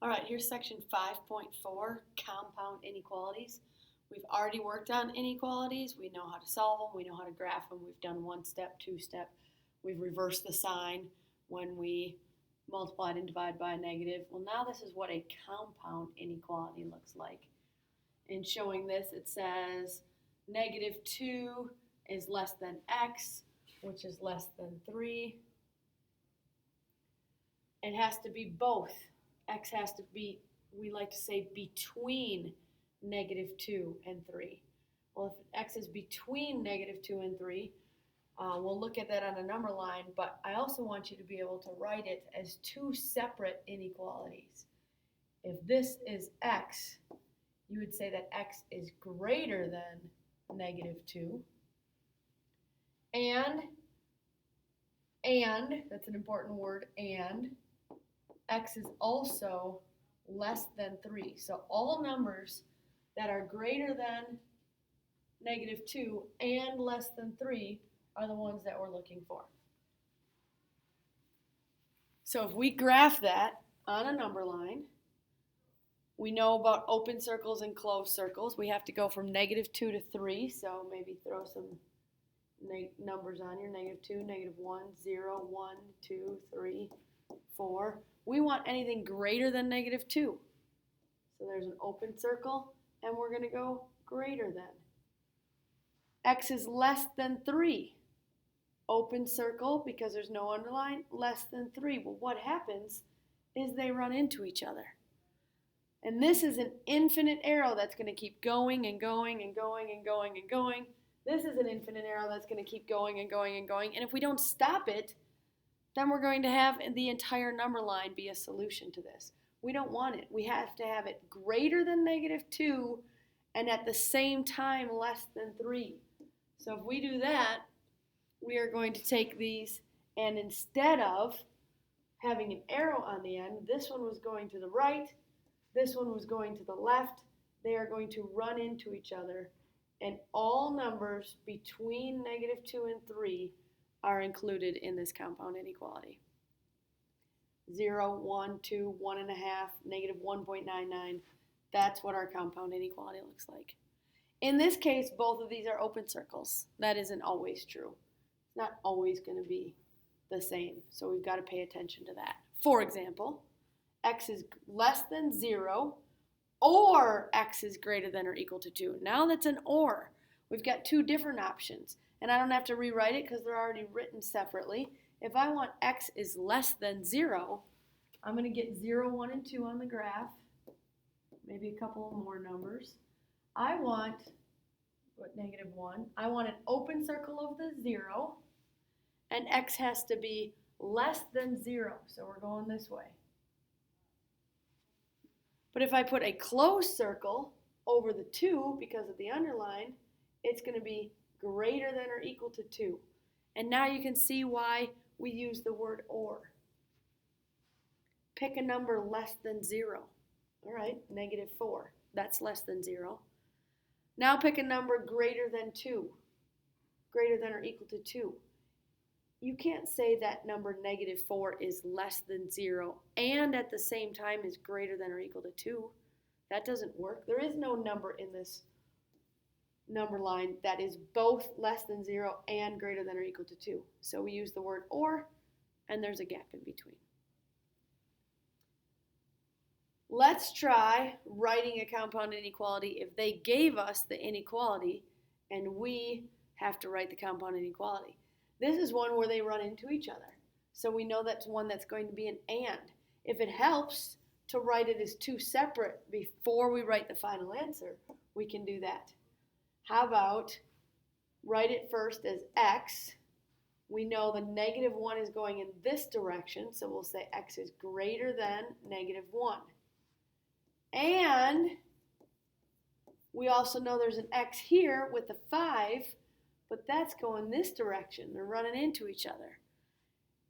All right, here's section 5.4, compound inequalities. We've already worked on inequalities. We know how to solve them. We know how to graph them. We've done one step, two step. We've reversed the sign when we multiplied and divided by a negative. Well, now this is what a compound inequality looks like. In showing this, it says negative 2 is less than x, which is less than 3. It has to be both. X has to be, we like to say, between negative 2 and 3. Well, if x is between negative 2 and 3, we'll look at that on a number line, but I also want you to be able to write it as two separate inequalities. If this is x, you would say that x is greater than negative 2. And, that's an important word, and x is also less than 3. So all numbers that are greater than negative 2 and less than 3 are the ones that we're looking for. So if we graph that on a number line, we know about open circles and closed circles. We have to go from negative 2 to 3, so maybe throw some numbers on here. Negative 2, negative 1, 0, 1, 2, 3, 4. We want anything greater than negative 2. So there's an open circle, and we're going to go greater than. X is less than 3. Open circle, because there's no underline, less than 3. Well, what happens is they run into each other. And this is an infinite arrow that's going to keep going and going and going and going and going. This is an infinite arrow that's going to keep going and going and going. And if we don't stop it, then we're going to have the entire number line be a solution to this. We don't want it. We have to have it greater than negative 2 and at the same time less than 3. So if we do that, we are going to take these, and instead of having an arrow on the end, this one was going to the right, this one was going to the left. They are going to run into each other, and all numbers between negative 2 and 3 are included in this compound inequality. 0, 1, 2, 1.5, negative 1.99. That's what our compound inequality looks like. In this case, both of these are open circles. That isn't always true. It's not always going to be the same, so we've got to pay attention to that. For example, x is less than 0 or x is greater than or equal to 2. Now that's an or. We've got two different options, and I don't have to rewrite it because they're already written separately. If I want x is less than 0, I'm going to get 0, 1, and 2 on the graph, maybe a couple more numbers. I want, negative 1, I want an open circle of the 0, and x has to be less than 0, so we're going this way. But if I put a closed circle over the 2 because of the underline, it's going to be greater than or equal to 2. And now you can see why we use the word or. Pick a number less than 0. All right, negative 4. That's less than 0. Now pick a number greater than 2. Greater than or equal to 2. You can't say that number negative 4 is less than 0 and at the same time is greater than or equal to 2. That doesn't work. There is no number in this number line that is both less than 0 and greater than or equal to 2. So we use the word or, and there's a gap in between. Let's try writing a compound inequality if they gave us the inequality and we have to write the compound inequality. This is one where they run into each other. So we know that's one that's going to be an and. If it helps to write it as two separate before we write the final answer, we can do that. How about write it first as x. We know the negative 1 is going in this direction, so we'll say x is greater than negative 1. And we also know there's an x here with the 5, but that's going this direction. They're running into each other.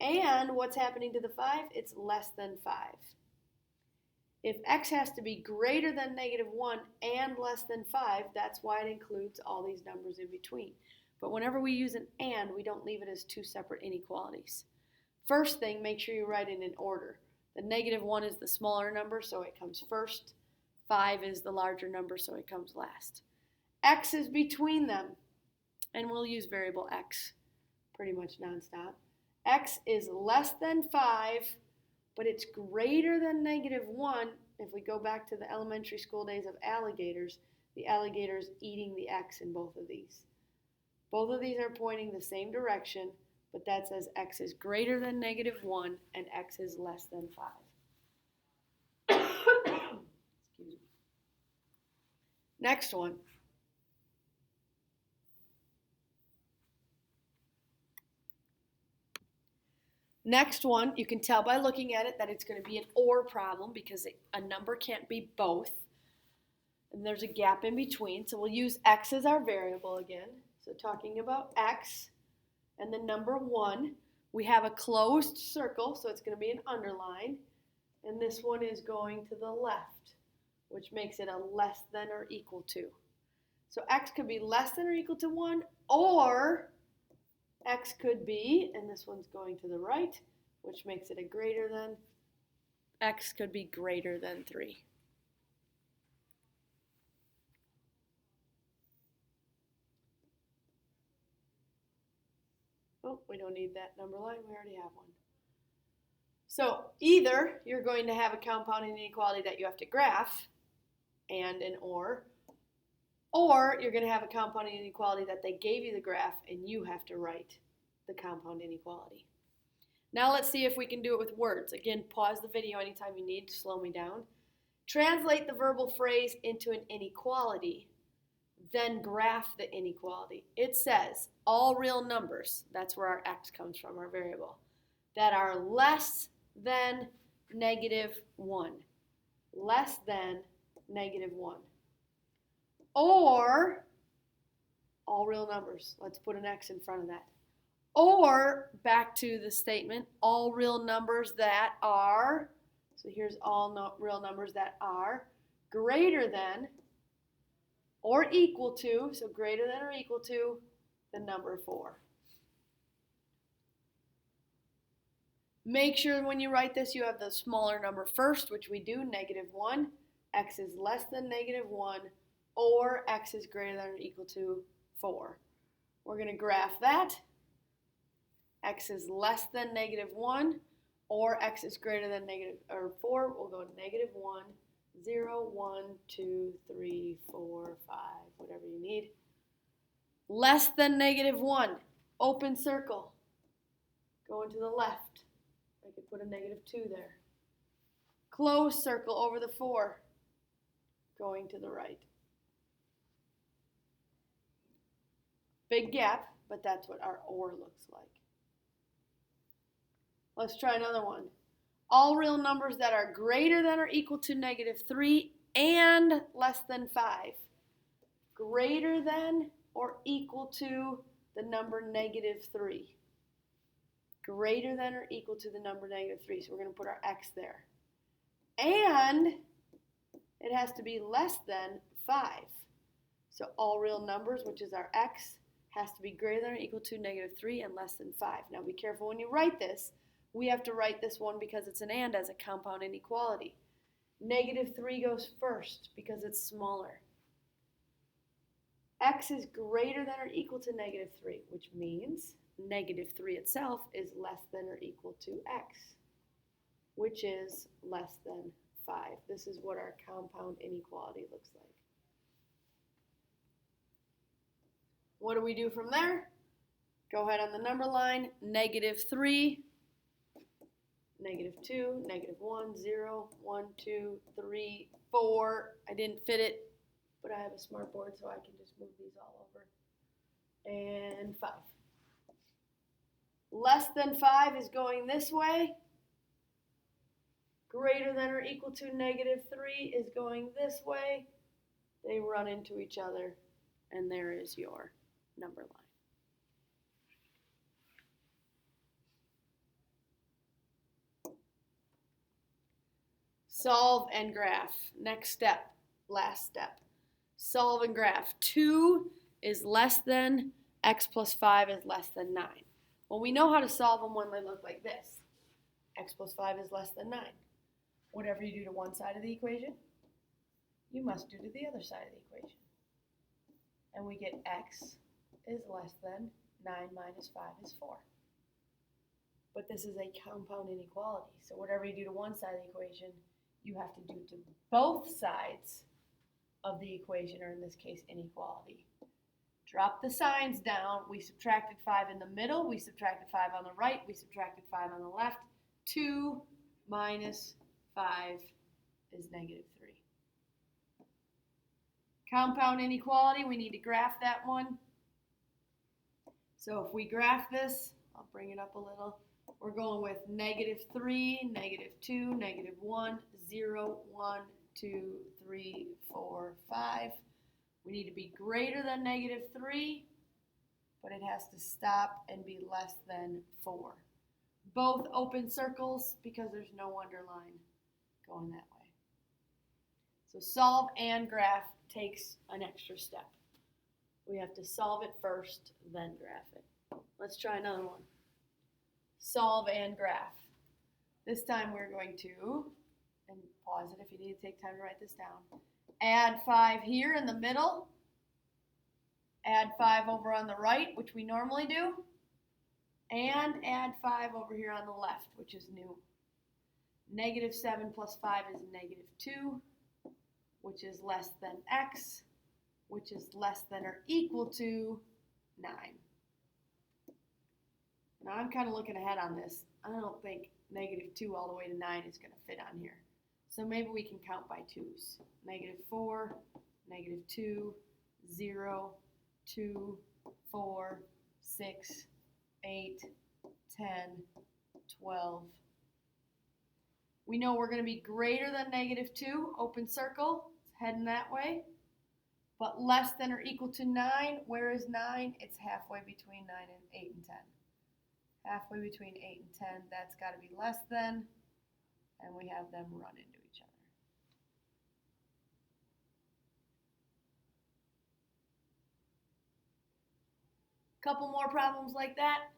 And what's happening to the 5? It's less than 5. If x has to be greater than negative 1 and less than 5, that's why it includes all these numbers in between. But whenever we use an and, we don't leave it as two separate inequalities. First thing, make sure you write it in order. The negative 1 is the smaller number, so it comes first. 5 is the larger number, so it comes last. X is between them, and we'll use variable x pretty much nonstop. X is less than 5, but it's greater than negative 1. If we go back to the elementary school days of alligators, the alligator's eating the x in both of these. Both of these are pointing the same direction, but that says x is greater than negative 1 and x is less than 5. Excuse me. Next one. Next one, you can tell by looking at it that it's going to be an OR problem because a number can't be both. And there's a gap in between. So we'll use x as our variable again. So talking about x and the number 1, we have a closed circle, so it's going to be an underline. And this one is going to the left, which makes it a less than or equal to. So x could be less than or equal to 1, or x could be, and this one's going to the right, which makes it a greater than. X could be greater than 3. Oh, we don't need that number line. We already have one. So either you're going to have a compounding inequality that you have to graph and an or you're going to have a compounding inequality that they gave you the graph and you have to write the compound inequality. Now let's see if we can do it with words. Again, pause the video anytime you need to slow me down. Translate the verbal phrase into an inequality, then graph the inequality. It says all real numbers, that's where our x comes from, our variable, that are less than negative 1. Less than negative 1. Or all real numbers. Let's put an x in front of that. Or, back to the statement, all real numbers that are, so here's all real numbers that are greater than or equal to, so greater than or equal to the number 4. Make sure when you write this you have the smaller number first, which we do, negative 1. X is less than negative 1, or x is greater than or equal to 4. We're going to graph that. X is less than negative 1, or x is greater than negative, or 4. We'll go negative 1, 0, 1, 2, 3, 4, 5, whatever you need. Less than negative 1, open circle. Going to the left. I could put a negative 2 there. Closed circle over the 4. Going to the right. Big gap, but that's what our OR looks like. Let's try another one. All real numbers that are greater than or equal to negative 3 and less than 5. Greater than or equal to the number negative 3. Greater than or equal to the number negative 3. So we're going to put our x there. And it has to be less than 5. So all real numbers, which is our x, has to be greater than or equal to negative 3 and less than 5. Now be careful when you write this. We have to write this one because it's an and as a compound inequality. Negative 3 goes first because it's smaller. X is greater than or equal to negative 3, which means negative 3 itself is less than or equal to x, which is less than 5. This is what our compound inequality looks like. What do we do from there? Go ahead on the number line. Negative 3, negative 2, negative 1, 0, 1, 2, 3, 4. I didn't fit it, but I have a smart board, so I can just move these all over. And 5. Less than 5 is going this way. Greater than or equal to negative 3 is going this way. They run into each other, and there is your number line. Solve and graph. Next step, last step. Solve and graph. 2 is less than, x plus 5 is less than 9. Well, we know how to solve them when they look like this. X plus 5 is less than 9. Whatever you do to one side of the equation, you must do to the other side of the equation. And we get x is less than 9 minus 5 is 4. But this is a compound inequality, so whatever you do to one side of the equation, you have to do to both sides of the equation, or in this case, inequality. Drop the signs down. We subtracted 5 in the middle, we subtracted 5 on the right, we subtracted 5 on the left. 2 minus 5 is negative 3. Compound inequality, we need to graph that one. So if we graph this, I'll bring it up a little. We're going with negative 3, negative 2, negative 1, 0, 1, 2, 3, 4, 5. We need to be greater than negative 3, but it has to stop and be less than 4. Both open circles because there's no underline going that way. So solve and graph takes an extra step. We have to solve it first, then graph it. Let's try another one. Solve and graph. This time we're going to, and pause it if you need to take time to write this down, add 5 here in the middle, add 5 over on the right, which we normally do, and add 5 over here on the left, which is new. Negative 7 plus 5 is negative 2, which is less than x, which is less than or equal to 9. Now I'm kind of looking ahead on this. I don't think negative 2 all the way to 9 is going to fit on here. So maybe we can count by 2's. Negative 4, negative 2, 0, 2, 4, 6, 8, 10, 12. We know we're going to be greater than negative 2, open circle, it's heading that way. But less than or equal to 9, where is 9? It's halfway between 9 and 8 and 10. Halfway between 8 and 10, that's got to be less than, and we have them run into each other. Couple more problems like that.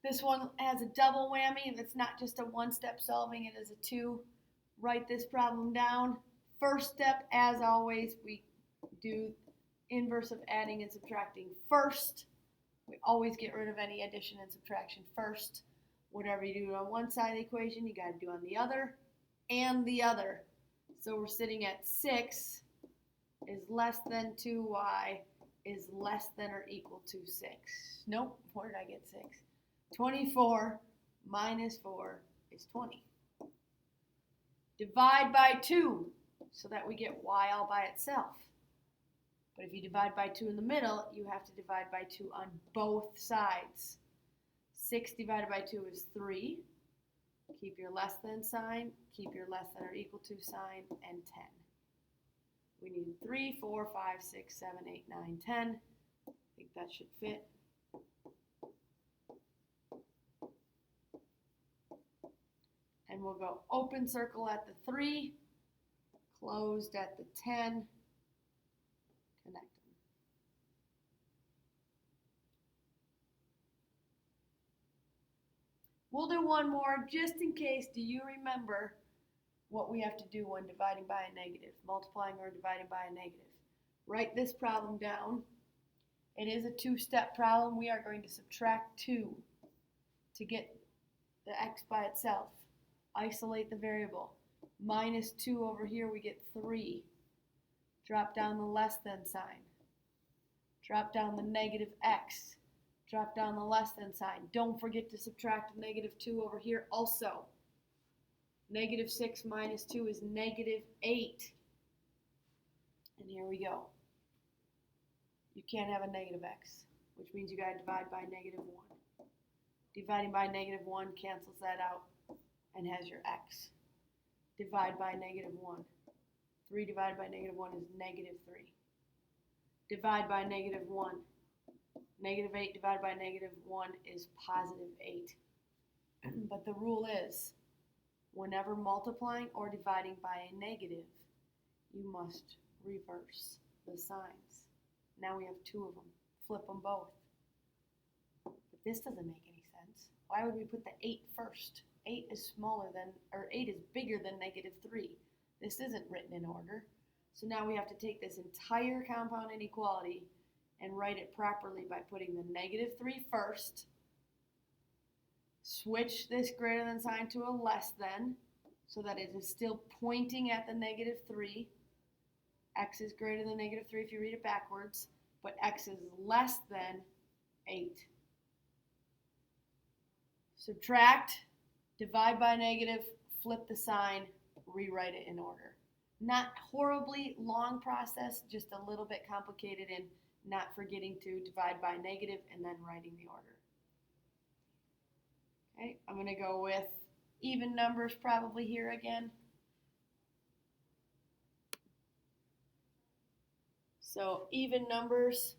This one has a double whammy, and it's not just a one-step solving, it is a 2. Write this problem down. First step, as always, we do inverse of adding and subtracting first. We always get rid of any addition and subtraction first. Whatever you do on one side of the equation, you got to do on the other and the other. So we're sitting at 6 is less than 2y is less than or equal to 6. Nope, where did I get 6? 24 minus 4 is 20. Divide by 2 so that we get y all by itself. But if you divide by 2 in the middle, you have to divide by 2 on both sides. 6 divided by 2 is 3. Keep your less than sign, keep your less than or equal to sign, and 10. We need 3, 4, 5, 6, 7, 8, 9, 10. I think that should fit. And we'll go open circle at the 3, closed at the 10, connect them. We'll do one more just in case. Do you remember what we have to do when dividing by a negative, multiplying or dividing by a negative? Write this problem down. It is a 2-step problem. We are going to subtract 2 to get the x by itself. Isolate the variable. Minus 2 over here, we get 3. Drop down the less than sign. Drop down the negative x. Drop down the less than sign. Don't forget to subtract negative 2 over here also. Negative 6 minus 2 is negative 8. And here we go. You can't have a negative x, which means you got to divide by negative 1. Dividing by negative 1 cancels that out and has your x. Divide by negative 1. 3 divided by negative 1 is negative 3. Divide by negative 1. Negative 8 divided by negative 1 is positive 8. But the rule is, whenever multiplying or dividing by a negative, you must reverse the signs. Now we have 2 of them. Flip them both. But this doesn't make any sense. Why would we put the 8 first? 8 is smaller than, or 8 is bigger than negative 3. This isn't written in order. So now we have to take this entire compound inequality and write it properly by putting the negative 3 first, switch this greater than sign to a less than, so that it is still pointing at the negative 3. X is greater than negative 3 if you read it backwards, but x is less than 8. Subtract, divide by negative, flip the sign, rewrite it in order. Not horribly long process, just a little bit complicated in not forgetting to divide by negative and then writing the order. Okay, I'm going to go with even numbers probably here again. So even numbers,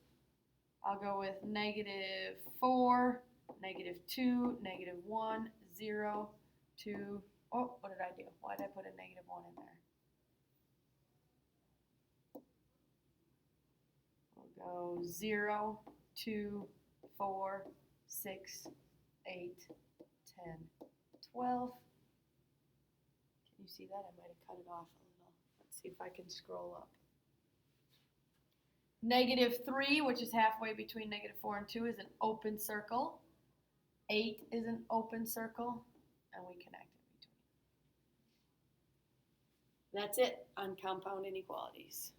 I'll go with negative 4, negative 2, negative 1, 0, 2. Oh, what did I do? Why did I put a negative 1 in there? We'll go 0, 2, 4, 6, 8, 10, 12. Can you see that? I might have cut it off a little. Let's see if I can scroll up. Negative 3, which is halfway between negative 4 and 2, is an open circle. 8 is an open circle, and we connect in between. That's it on compound inequalities.